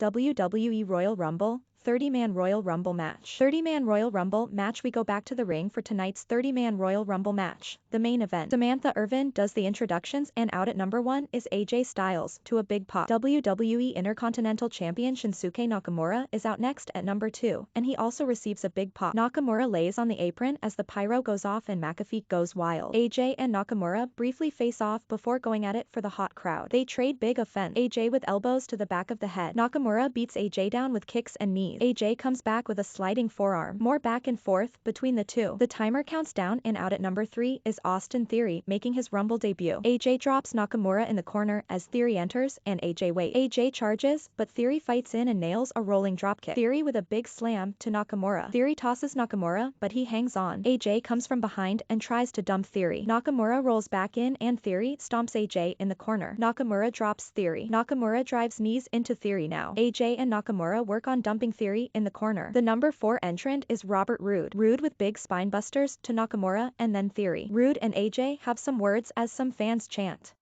WWE Royal Rumble, 30-man Royal Rumble match. 30-man Royal Rumble match. We go back to the ring for tonight's 30-man Royal Rumble match, the main event. Samantha Irvin does the introductions, and out at number 1 is AJ Styles, to a big pop. WWE Intercontinental Champion Shinsuke Nakamura is out next at number 2, and he also receives a big pop. Nakamura lays on the apron as the pyro goes off and McAfee goes wild. AJ and Nakamura briefly face off before going at it for the hot crowd. They trade big offense. AJ with elbows to the back of the head. Nakamura beats AJ down with kicks and knees. AJ comes back with a sliding forearm. More back and forth between the two. The timer counts down, and out at number 3 is Austin Theory making his Rumble debut. AJ drops Nakamura in the corner as Theory enters, and AJ waits. AJ charges, but Theory fights in and nails a rolling dropkick. Theory with a big slam to Nakamura. Theory tosses Nakamura, but he hangs on. AJ comes from behind and tries to dump Theory. Nakamura rolls back in, and Theory stomps AJ in the corner. Nakamura drops Theory. Nakamura drives knees into Theory now. AJ and Nakamura work on dumping Theory in the corner. The number 4 entrant is Robert Roode. Roode with big spine busters to Nakamura and then Theory. Roode and AJ have some words as some fans chant.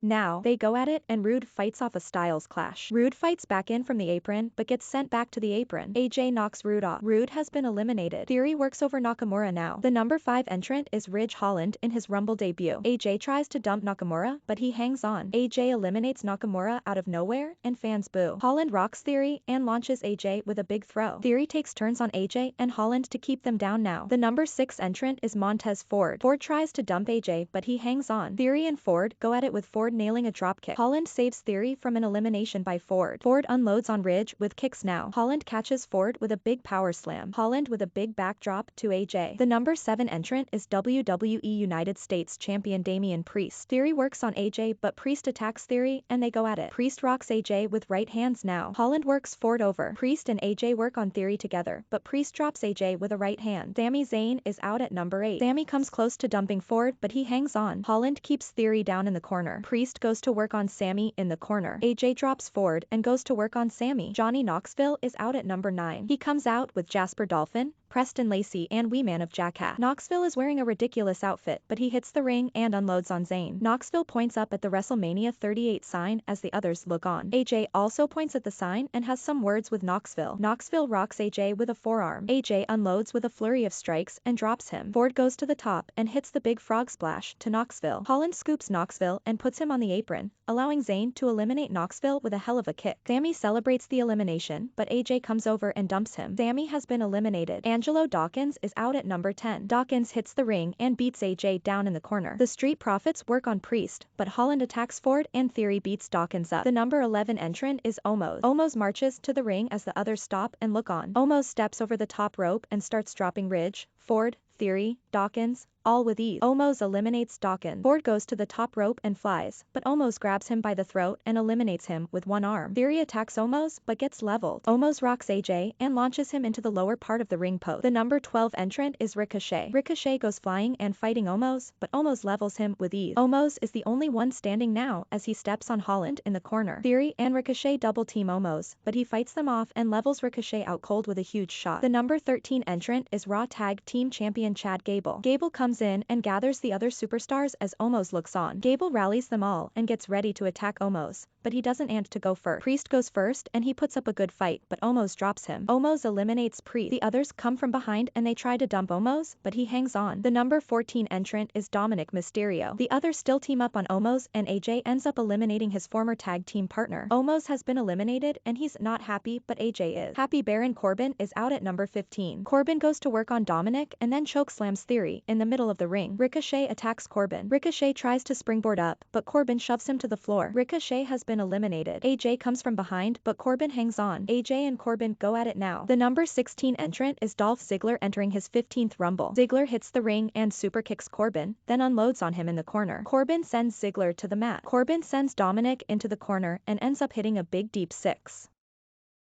Now, they go at it, and Roode fights off a Styles clash. Roode fights back in from the apron, but gets sent back to the apron. AJ knocks Roode off. Roode has been eliminated. Theory works over Nakamura now. The number 5 entrant is Ridge Holland in his Rumble debut. AJ tries to dump Nakamura, but he hangs on. AJ eliminates Nakamura out of nowhere, and fans boo. Holland rocks Theory and launches AJ with a big throw. Theory takes turns on AJ and Holland to keep them down now. The number 6 entrant is Montez Ford. Ford tries to dump AJ, but he hangs on. Theory and Ford go at it with Ford nailing a dropkick. Holland saves Theory from an elimination by Ford. Ford unloads on Ridge with kicks now. Holland catches Ford with a big power slam. Holland with a big backdrop to AJ. The number 7 entrant is WWE United States Champion Damien Priest. Theory works on AJ, but Priest attacks Theory, and they go at it. Priest rocks AJ with right hands now. Holland works Ford over. Priest and AJ work on Theory together, but Priest drops AJ with a right hand. Sami Zayn is out at number 8. Sami comes close to dumping Ford, but he hangs on. Holland keeps Theory down in the corner. Priest goes to work on Sami in the corner. AJ drops Ford and goes to work on Sami. Johnny Knoxville is out at number 9. He comes out with Jasper Dolphin, Preston Lacey, and Wee Man of Jackass. Knoxville is wearing a ridiculous outfit, but he hits the ring and unloads on Zayn. Knoxville points up at the WrestleMania 38 sign as the others look on. AJ also points at the sign and has some words with Knoxville. Knoxville rocks AJ with a forearm. AJ unloads with a flurry of strikes and drops him. Ford goes to the top and hits the big frog splash to Knoxville. Holland scoops Knoxville and puts him on the apron, allowing Zayn to eliminate Knoxville with a Helluva Kick. Sami celebrates the elimination, but AJ comes over and dumps him. Sami has been eliminated. Angelo Dawkins is out at number 10. Dawkins hits the ring and beats AJ down in the corner. The Street Profits work on Priest, but Holland attacks Ford and Theory beats Dawkins up. The number 11 entrant is Omos. Omos marches to the ring as the others stop and look on. Omos steps over the top rope and starts dropping Ridge, Ford, Theory, Dawkins, all with ease. Omos eliminates Dawkins. Ford goes to the top rope and flies, but Omos grabs him by the throat and eliminates him with one arm. Theory attacks Omos, but gets leveled. Omos rocks AJ and launches him into the lower part of the ring post. The number 12 entrant is Ricochet. Ricochet goes flying and fighting Omos, but Omos levels him with ease. Omos is the only one standing now as he steps on Holland in the corner. Theory and Ricochet double team Omos, but he fights them off and levels Ricochet out cold with a huge shot. The number 13 entrant is Raw Tag Team Champion Chad Gable. Gable comes in and gathers the other superstars as Omos looks on. Gable rallies them all and gets ready to attack Omos, but he doesn't and to go first. Priest goes first and he puts up a good fight, but Omos drops him. Omos eliminates Priest. The others come from behind and they try to dump Omos, but he hangs on. The number 14 entrant is Dominik Mysterio. The others still team up on Omos, and AJ ends up eliminating his former tag team partner. Omos has been eliminated and he's not happy, but AJ is happy. Baron Corbin is out at number 15. Corbin goes to work on Dominik and then chokeslams Theory in the middle of the ring. Ricochet attacks Corbin. Ricochet tries to springboard up, but Corbin shoves him to the floor. Ricochet has been eliminated. AJ comes from behind, but Corbin hangs on. AJ and Corbin go at it now. The number 16 entrant is Dolph Ziggler entering his 15th Rumble. Ziggler hits the ring and super kicks Corbin, then unloads on him in the corner. Corbin sends Ziggler to the mat. Corbin sends Dominik into the corner and ends up hitting a big deep 6.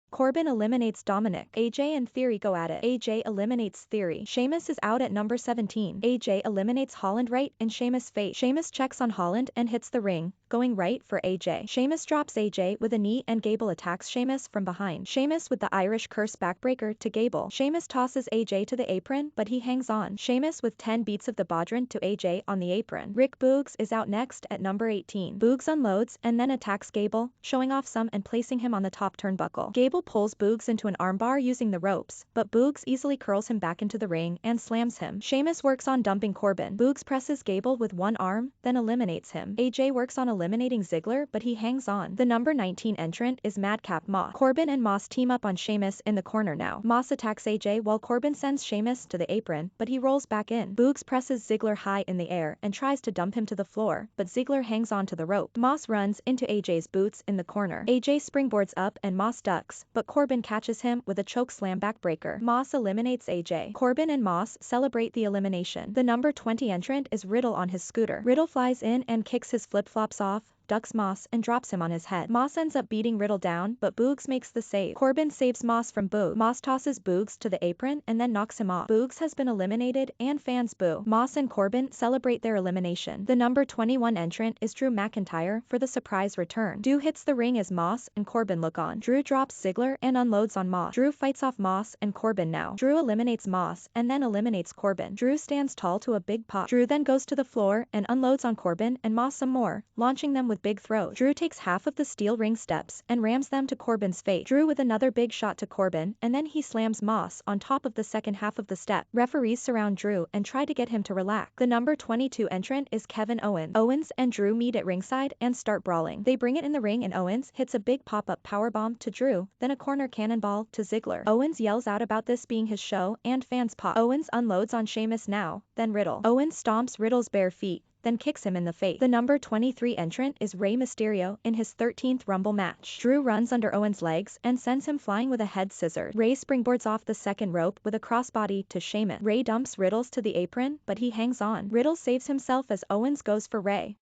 Corbin eliminates Dominik. AJ and Theory go at it. AJ eliminates Theory. Sheamus is out at number 17. AJ eliminates Holland right in Sheamus' face. Sheamus checks on Holland and hits the ring, going right for AJ. Sheamus drops AJ with a knee and Gable attacks Sheamus from behind. Sheamus with the Irish curse backbreaker to Gable. Sheamus tosses AJ to the apron, but he hangs on. Sheamus with 10 beats of the Bodhrán to AJ on the apron. Rick Boogs is out next at number 18. Boogs unloads and then attacks Gable, showing off some and placing him on the top turnbuckle. Gable pulls Boogs into an armbar using the ropes, but Boogs easily curls him back into the ring and slams him. Sheamus works on dumping Corbin. Boogs presses Gable with one arm, then eliminates him. AJ works on eliminating Ziggler, but he hangs on. The number 19 entrant is Madcap Moss. Corbin and Moss team up on Sheamus in the corner now. Moss attacks AJ while Corbin sends Sheamus to the apron, but he rolls back in. Boogs presses Ziggler high in the air and tries to dump him to the floor, but Ziggler hangs on to the rope. Moss runs into AJ's boots in the corner. AJ springboards up and Moss ducks, but Corbin catches him with a chokeslam backbreaker. Moss eliminates AJ. Corbin and Moss celebrate the elimination. The number 20 entrant is Riddle on his scooter. Riddle flies in and kicks his flip-flops off, ducks Moss and drops him on his head. Moss ends up beating Riddle down, but Boogs makes the save. Corbin saves Moss from Boogs. Moss tosses Boogs to the apron and then knocks him off. Boogs has been eliminated and fans boo. Moss and Corbin celebrate their elimination. The number 21 entrant is Drew McIntyre for the surprise return. Drew hits the ring as Moss and Corbin look on. Drew drops Ziggler and unloads on Moss. Drew fights off Moss and Corbin now. Drew eliminates Moss and then eliminates Corbin. Drew stands tall to a big pop. Drew then goes to the floor and unloads on Corbin and Moss some more, launching them with big throws. Drew takes half of the steel ring steps and rams them to Corbin's face. Drew with another big shot to Corbin and then he slams Moss on top of the second half of the step. Referees surround Drew and try to get him to relax. The number 22 entrant is Kevin Owens. Owens and Drew meet at ringside and start brawling. They bring it in the ring and Owens hits a big pop-up powerbomb to Drew, then a corner cannonball to Ziggler. Owens yells out about this being his show and fans pop. Owens unloads on Sheamus now, then Riddle. Owens stomps Riddle's bare feet, then kicks him in the face. The number 23 entrant is Rey Mysterio in his 13th Rumble match. Drew runs under Owens' legs and sends him flying with a head scissors. Rey springboards off the second rope with a crossbody to Sheamus. Rey dumps Riddles to the apron, but he hangs on. Riddle saves himself as Owens goes for Rey.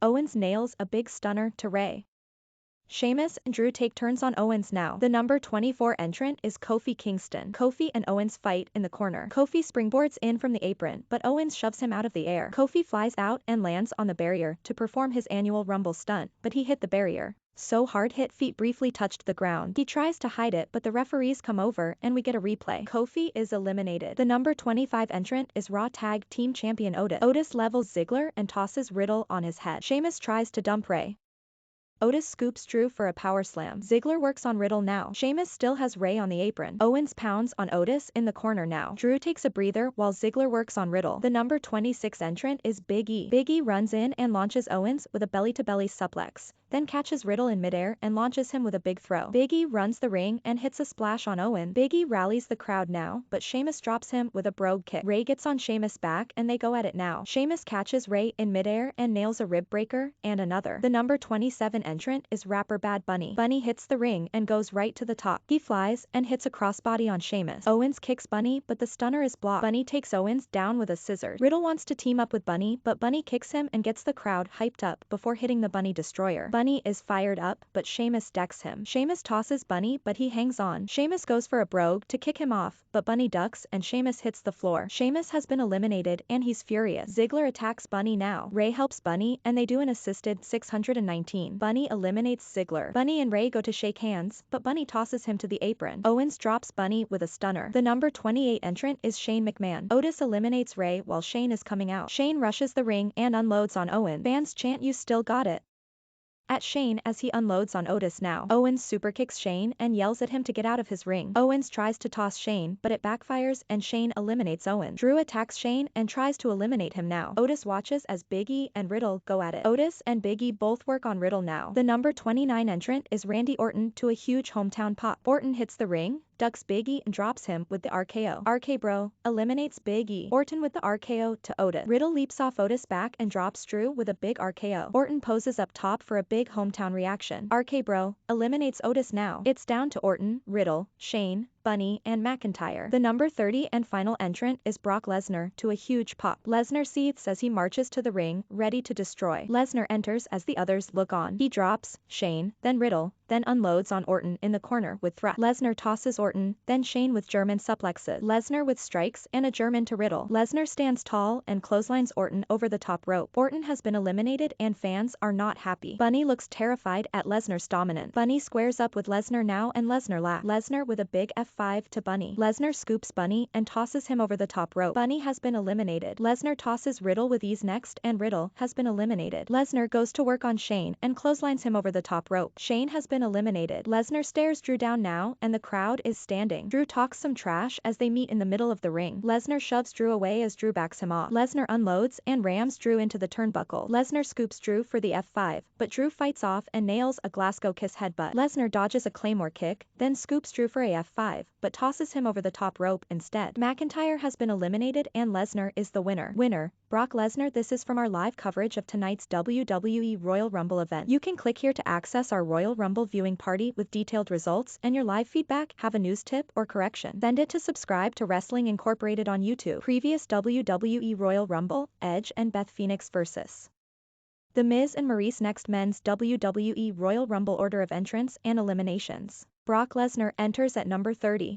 Owens nails a big stunner to Rey. Sheamus and Drew take turns on Owens now. The number 24 entrant is Kofi Kingston. Kofi and Owens fight in the corner. Kofi springboards in from the apron, but Owens shoves him out of the air. Kofi flies out and lands on the barrier to perform his annual Rumble stunt, but he hit the barrier so hard his feet briefly touched the ground. He tries to hide it, but the referees come over and we get a replay. Kofi is eliminated. The number 25 entrant is Raw Tag Team Champion Otis. Otis levels Ziggler and tosses Riddle on his head. Sheamus tries to dump Rey. Otis scoops Drew for a power slam. Ziggler works on Riddle now. Sheamus still has Rey on the apron. Owens pounds on Otis in the corner now. Drew takes a breather while Ziggler works on Riddle. The number 26 entrant is Big E. Big E runs in and launches Owens with a belly-to-belly suplex, then catches Riddle in midair and launches him with a big throw. Big E runs the ring and hits a splash on Owens. Big E rallies the crowd now, but Sheamus drops him with a brogue kick. Rey gets on Sheamus' back and they go at it now. Sheamus catches Rey in midair and nails a rib breaker and another. The number 27 entrant is rapper Bad Bunny. Bunny hits the ring and goes right to the top. He flies and hits a crossbody on Sheamus. Owens kicks Bunny, but the stunner is blocked. Bunny takes Owens down with a scissors. Riddle wants to team up with Bunny, but Bunny kicks him and gets the crowd hyped up before hitting the Bunny Destroyer. Bunny is fired up, but Sheamus decks him. Sheamus tosses Bunny, but he hangs on. Sheamus goes for a brogue to kick him off, but Bunny ducks and Sheamus hits the floor. Sheamus has been eliminated and he's furious. Ziggler attacks Bunny now. Rey helps Bunny and they do an assisted 619. Bunny eliminates Ziggler. Bunny and Rey go to shake hands, but Bunny tosses him to the apron. Owens drops Bunny with a stunner. The number 28 entrant is Shane McMahon. Otis eliminates Rey while Shane is coming out. Shane rushes the ring and unloads on Owens. Fans chant "You still got it" at Shane as he unloads on Otis now. Owens superkicks Shane and yells at him to get out of his ring. Owens tries to toss Shane, but it backfires and Shane eliminates Owens. Drew attacks Shane and tries to eliminate him now. Otis watches as Big E and Riddle go at it. Otis and Big E both work on Riddle now. The number 29 entrant is Randy Orton to a huge hometown pop. Orton hits the ring, ducks Big E and drops him with the RKO. RK Bro eliminates Big E. Orton with the RKO to Otis. Riddle leaps off Otis' back and drops Drew with a big RKO. Orton poses up top for a big hometown reaction. RK Bro eliminates Otis now. It's down to Orton, Riddle, Shane, Bunny, and McIntyre. The number 30 and final entrant is Brock Lesnar to a huge pop. Lesnar seethes as he marches to the ring, ready to destroy. Lesnar enters as the others look on. He drops Shane, then Riddle, then unloads on Orton in the corner with thrust. Lesnar tosses Orton, then Shane with German suplexes. Lesnar with strikes and a German to Riddle. Lesnar stands tall and clotheslines Orton over the top rope. Orton has been eliminated and fans are not happy. Bunny looks terrified at Lesnar's dominance. Bunny squares up with Lesnar now and Lesnar laughs. Lesnar with a big F5 to Bunny. Lesnar scoops Bunny and tosses him over the top rope. Bunny has been eliminated. Lesnar tosses Riddle with ease next and Riddle has been eliminated. Lesnar goes to work on Shane and clotheslines him over the top rope. Shane has been eliminated. Lesnar stares Drew down now and the crowd is standing. Drew talks some trash as they meet in the middle of the ring. Lesnar shoves Drew away as Drew backs him off. Lesnar unloads and rams Drew into the turnbuckle. Lesnar scoops Drew for the F5, but Drew fights off and nails a Glasgow Kiss headbutt. Lesnar dodges a Claymore kick, then scoops Drew for a F5, but tosses him over the top rope instead. McIntyre has been eliminated and Lesnar is the winner. Winner, Brock Lesnar. This is from our live coverage of tonight's WWE Royal Rumble event. You can click here to access our Royal Rumble viewing party with detailed results and your live feedback. Have a news tip or correction? Send it to subscribe to Wrestling Incorporated on YouTube. Previous WWE Royal Rumble, Edge and Beth Phoenix vs. The Miz and Maurice. Next, men's WWE Royal Rumble order of entrance and eliminations. Brock Lesnar enters at number 30.